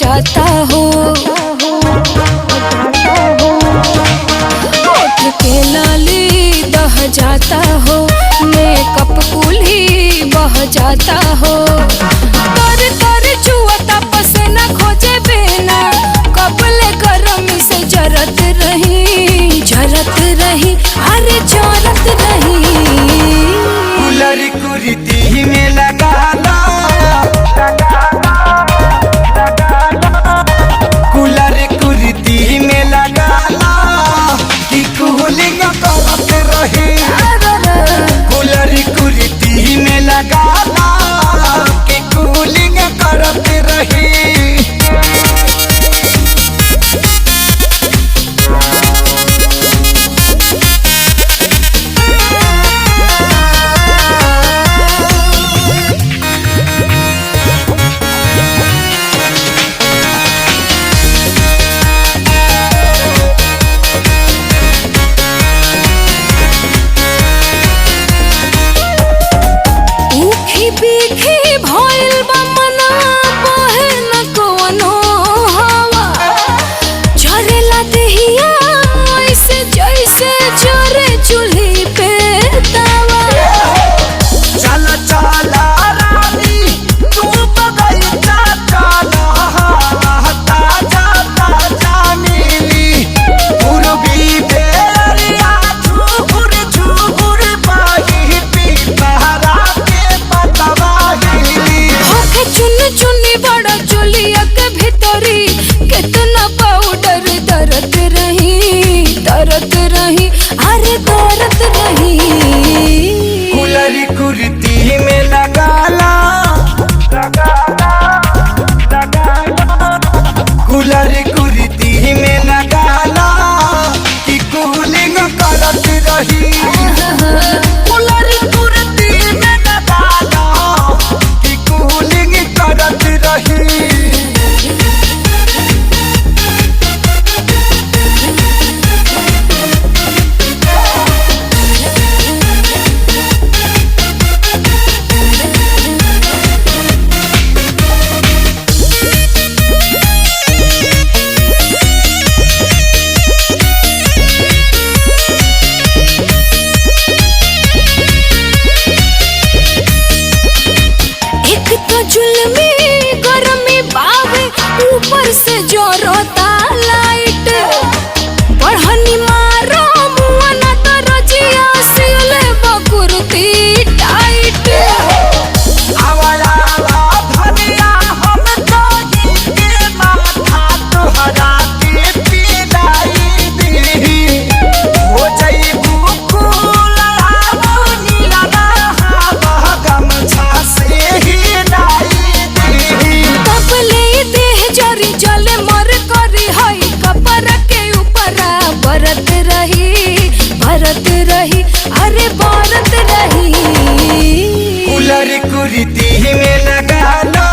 जाता हो, होठ के लाली दह जाता हो, मेकअप कुल्ही बह जाता हो। तर तर चुअता पसीना खोजे बिना, कपले गरमी से जरत रही, जरत रही, अरे जरत रही। कूलर कुर्ती में लगा लो, कूलर कुर्ती में लगा लो कि कूलिंग करत रही। कूलर कुर्ती में लगा लो कि कूलिंग करत रही। बीखी भइल बा मनवा, बहे न कवनो हवा, झरेला देहिया ऐसे जैसे जरे चूल्ही पे तवा। चल चल रानी तू बगैचा चल, ताजा ताजा मिली पूर्वी बेरिया, झुघुर झुघुर बही पिपहरा के पतवा हिली। होखे चुन चुनी बड़ा चुलिया के भीतरी, कितना पाउडर दरत रही, दरत रही, अरे दरत रही। कूलर कुर्ती में लगा ला, कूलर कुर्ती में लगा ला कि कूलिंग करत रही। कूलर कुर्ती में लगा ला कि कूलिंग करत रही। एक तो जुल्मी गरमी बावे, ऊपर से जोरता लाइट, बढ़नी मारो मुआ ना तो रजिया सिले बकुरती टाइट। आवाला धनिया हम तो के माथा तोहरा के पिलाई दी, हो जाइबू कूलरा नीला रहा गमछा से ही लाई दी। कपले देह जरी जले मर करी हई, कपड़ा के ऊपरा बरत रही, भरत रही, अरे बरत रही। कूलर कुर्ती में लगा लो,